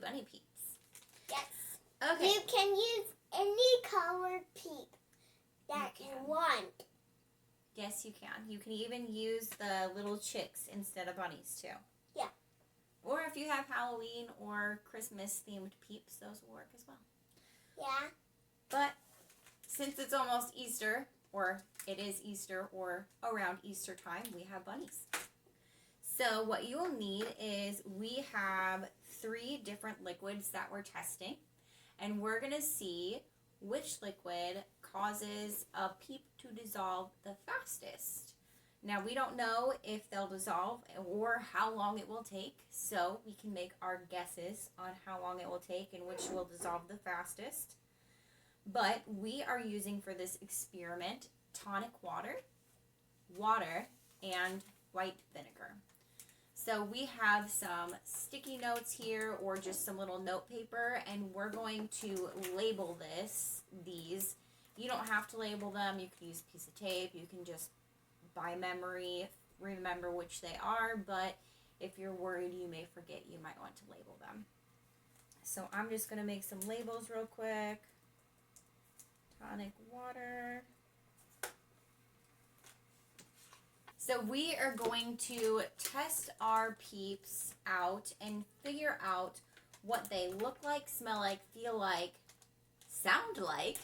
bunny peeps. Yes. Okay. You can use any colored peep that you want. Yes, you can. You can even use the little chicks instead of bunnies, too. Yeah. Or if you have Halloween or Christmas-themed peeps, those will work as well. Yeah. But since it's almost Easter, or it is Easter or around Easter time, we have bunnies. So what you will need is we have 3 different liquids that we're testing. And we're going to see which liquid causes a peep to dissolve the fastest. Now, we don't know if they'll dissolve or how long it will take, so we can make our guesses on how long it will take and which will dissolve the fastest. But we are using for this experiment tonic water, and white vinegar. So we have some sticky notes here or just some little note paper, and we're going to label these. You don't have to label them. You can use a piece of tape. You can just, by memory, remember which they are, but if you're worried you may forget, you might want to label them. So I'm just going to make some labels real quick. Tonic water. So we are going to test our peeps out and figure out what they look like, smell like, feel like, sound like,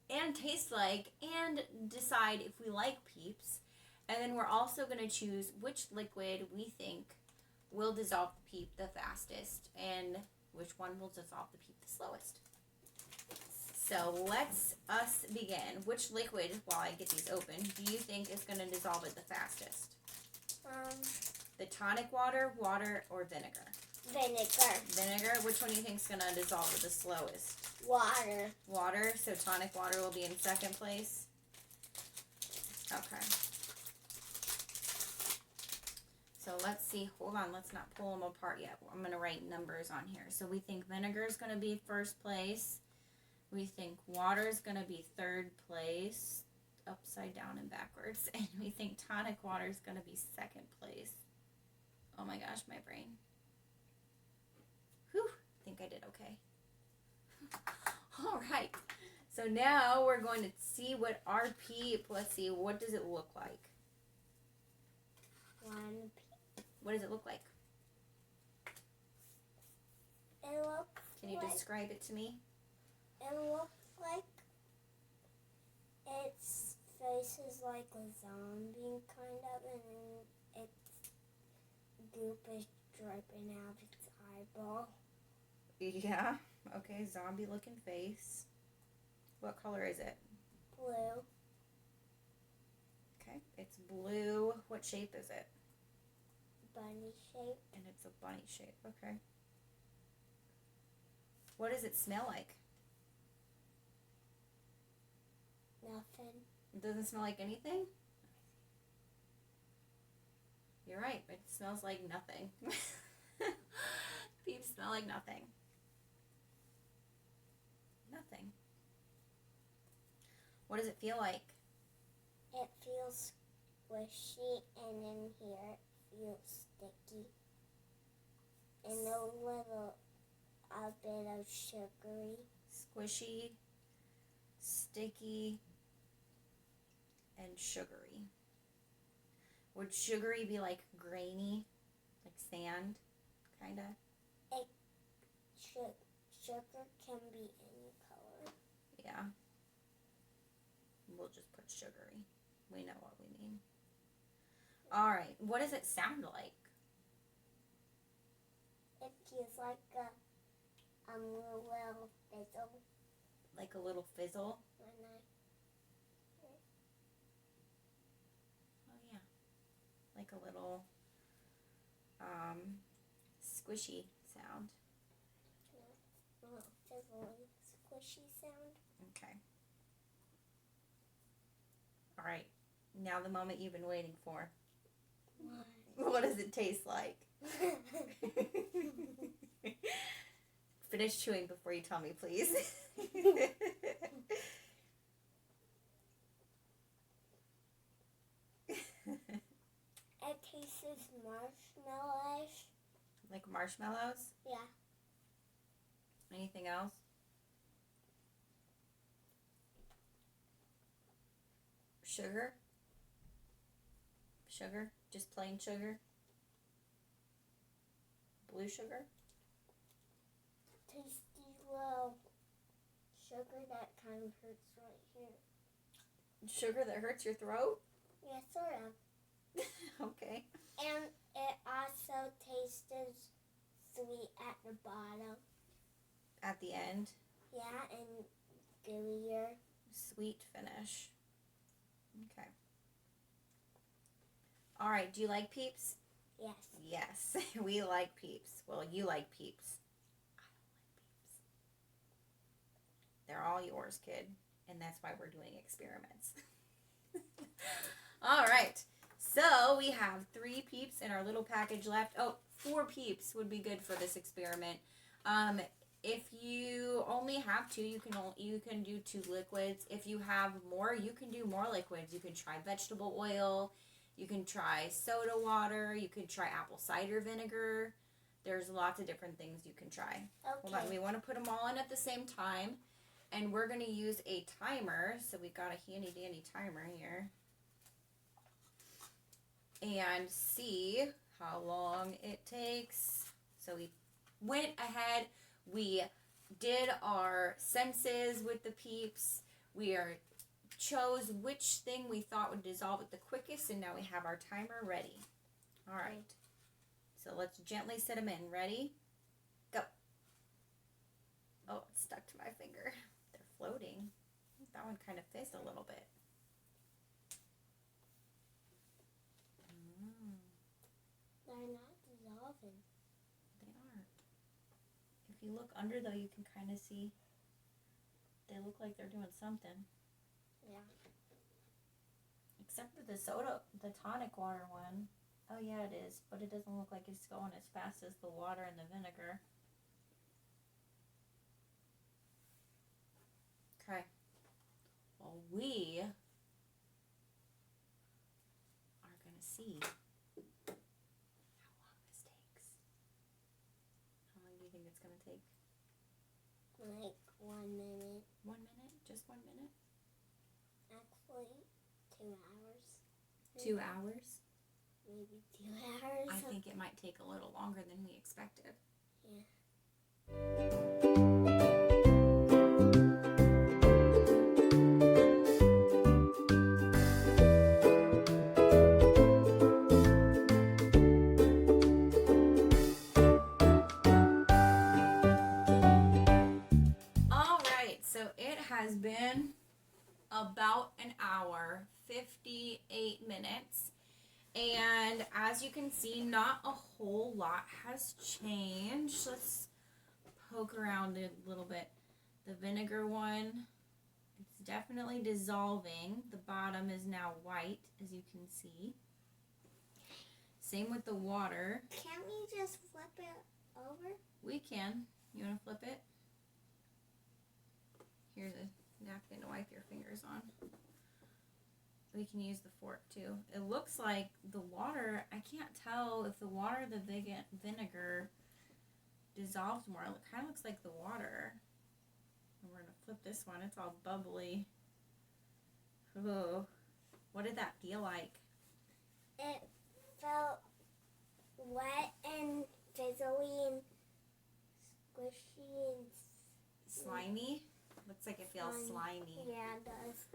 and taste like, and decide if we like peeps. And then we're also going to choose which liquid we think will dissolve the peep the fastest and which one will dissolve the peep the slowest. So let's us begin. Which liquid, while I get these open, do you think is going to dissolve it the fastest? The tonic water, or vinegar? Vinegar. Vinegar. Which one do you think is going to dissolve it the slowest? Water. Water. So tonic water will be in second place. Okay. So let's see. Hold on. Let's not pull them apart yet. I'm going to write numbers on here. So we think vinegar is going to be first place. We think water is going to be third place, upside down and backwards. And we think tonic water is going to be second place. Oh my gosh, my brain. Whew, I think I did okay. All right. So now we're going to see what our peep, let's see, what does it look like? One peep. What does it look like? It looks Can you describe it to me? It looks like its face is like a zombie kind of, and its goop is dripping out of its eyeball. Yeah. Okay, zombie looking face. What color is it? Blue. Okay, it's blue. What shape is it? Bunny shape. And it's a bunny shape. Okay. What does it smell like? Nothing. It doesn't smell like anything? You're right. It smells like nothing. Peeps smell like nothing. Nothing. What does it feel like? It feels squishy, and in here it feels sticky. And a bit of sugary. Squishy, sticky, and sugary. Would sugary be like grainy, like sand, kind of? Sugar can be any color. Yeah. We'll just put sugary. We know what we mean. All right. What does it sound like? It feels like a little fizzle. Like a little fizzle? Oh, yeah. Like a little squishy sound. A little fizzling, squishy sound. Okay. All right. Now the moment you've been waiting for. What does it taste like? Finish chewing before you tell me, please. It tastes marshmallowish. Like marshmallows? Yeah. Anything else? Sugar? Sugar? Just plain sugar? Blue sugar? Tasty little sugar that kind of hurts right here. Sugar that hurts your throat? Yeah, sort of. Okay. And it also tastes sweet at the bottom. At the end? Yeah, and gooier. Sweet finish. Okay. All right, do you like Peeps? Yes. Yes, we like Peeps. Well, you like Peeps. I don't like Peeps. They're all yours, kid. And that's why we're doing experiments. All right. So we have 3 Peeps in our little package left. Oh, 4 Peeps would be good for this experiment. If you only have 2, you can do 2 liquids. If you have more, you can do more liquids. You can try vegetable oil. You can try soda water. You can try apple cider vinegar. There's lots of different things you can try. Okay. Hold on. We want to put them all in at the same time. And we're going to use a timer. So we've got a handy dandy timer here. And see how long it takes. So we went ahead. We did our senses with the Peeps. We chose which thing we thought would dissolve it the quickest, and now we have our timer ready. All right. So let's gently set them in. Ready? Go. Oh, it stuck to my finger. They're floating. That one kind of fizzed a little bit. They're not dissolving. They aren't. If you look under, though, you can kind of see they look like they're doing something. Yeah. Except for the tonic water one. Oh, yeah, it is. But it doesn't look like it's going as fast as the water and the vinegar. Okay. Well, we are going to see how long this takes. How long do you think it's going to take? Like 1 minute. 1 minute? Just 1 minute? Actually, 2 hours. 2 hours? Maybe 2 hours. I think it might take a little longer than we expected. Yeah. All right, so it has been about an hour, 58 minutes. And as you can see, not a whole lot has changed. Let's poke around it a little bit. The vinegar one, it's definitely dissolving. The bottom is now white, as you can see. Same with the water. Can't we just flip it over? We can. You want to flip it? Here's a napkin to wipe your fingers on. We can use the fork too. It looks like the water, I can't tell if the water or the vinegar dissolves more. It kind of looks like the water. And we're going to flip this one. It's all bubbly. Oh, what did that feel like? It felt wet and fizzly and squishy and Slimy? Looks like it feels slimy. Yeah, it does.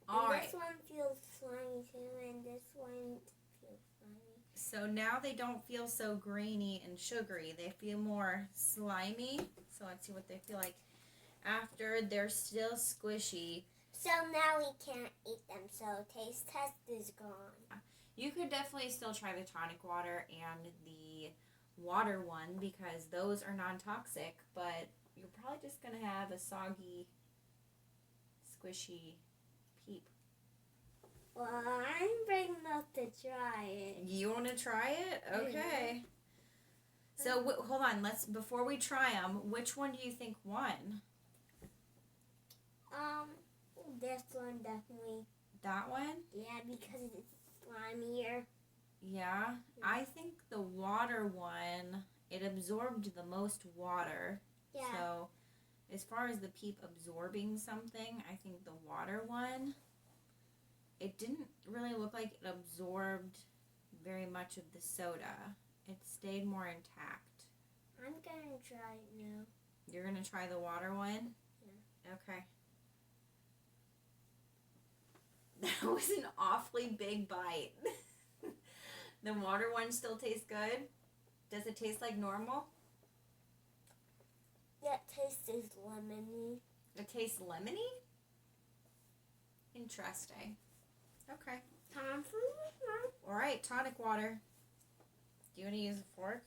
All right. This one feels slimy too, and this one feels slimy. So now they don't feel so grainy and sugary. They feel more slimy. So let's see what they feel like after. They're still squishy. So now we can't eat them, so taste test is gone. You could definitely still try the tonic water and the water one because those are non-toxic, but you're probably just going to have a soggy, squishy Peep. Well, I'm brave enough to try it. You want to try it? Okay. So hold on. Before we try them, which one do you think won? This one definitely. That one? Yeah, because it's slimier. Yeah. I think the water one, it absorbed the most water. Yeah. So, as far as the Peep absorbing something, I think the water one, it didn't really look like it absorbed very much of the soda. It stayed more intact. I'm gonna try it now. You're gonna try the water one? Yeah. Okay. That was an awfully big bite. The water one still tastes good? Does it taste like normal? That taste is lemony. It tastes lemony? Interesting. Okay. Time for more. All right, tonic water. Do you want to use a fork?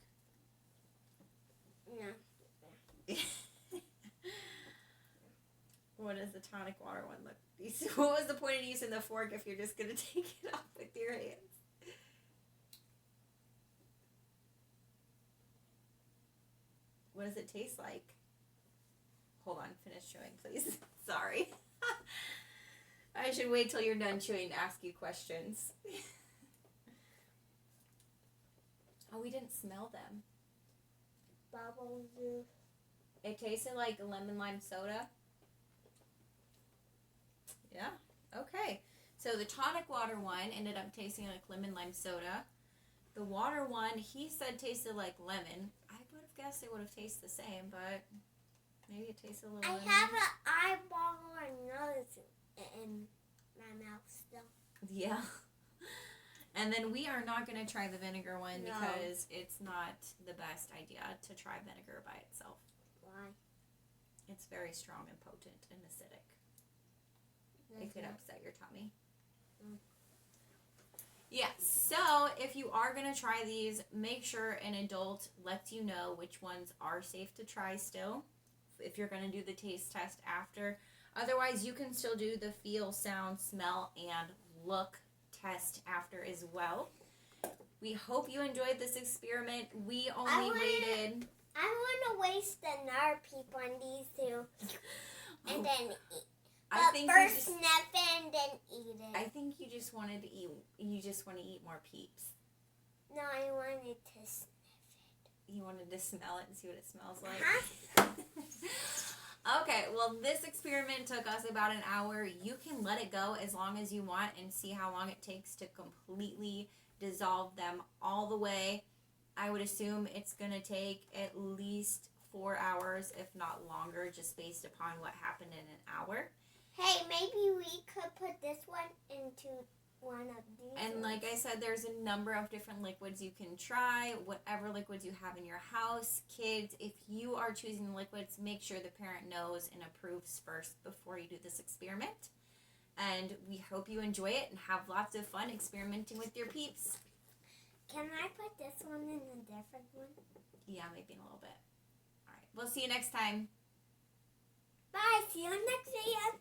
No. What does the tonic water one look? What was the point of using the fork if you're just going to take it off with your hands? What does it taste like? Hold on, finish chewing, please. Sorry. I should wait till you're done chewing to ask you questions. Oh, we didn't smell them. Bubble juice. It tasted like a lemon lime soda. Yeah, okay. So the tonic water one ended up tasting like lemon lime soda. The water one, he said tasted like lemon. I would have guessed it would have tasted the same, but maybe it tasted a little I lemon. have an eyeball or nose in my mouth still. Yeah. And then we are not going to try the vinegar one No. because it's not the best idea to try vinegar by itself. Why? It's very strong and potent and acidic. It could upset your tummy. Mm. Yeah, so if you are going to try these, make sure an adult lets you know which ones are safe to try still, if you're going to do the taste test after. Otherwise, you can still do the feel, sound, smell, and look test after as well. We hope you enjoyed this experiment. We only waited... I want to waste another Peep on these two. And then eat. I think first you just, sniff it and then eat it. I think you just wanted to eat. You just want to eat more Peeps. No, I wanted to sniff it. You wanted to smell it and see what it smells like. Huh? Okay, well, this experiment took us about an hour. You can let it go as long as you want and see how long it takes to completely dissolve them all the way. I would assume it's going to take at least 4 hours, if not longer, just based upon what happened in an hour. Hey, maybe we could put this one into one of these. And like I said, there's a number of different liquids you can try, whatever liquids you have in your house. Kids, if you are choosing the liquids, make sure the parent knows and approves first before you do this experiment. And we hope you enjoy it and have lots of fun experimenting with your Peeps. Can I put this one in a different one? Yeah, maybe in a little bit. All right, we'll see you next time. Bye. See you next video.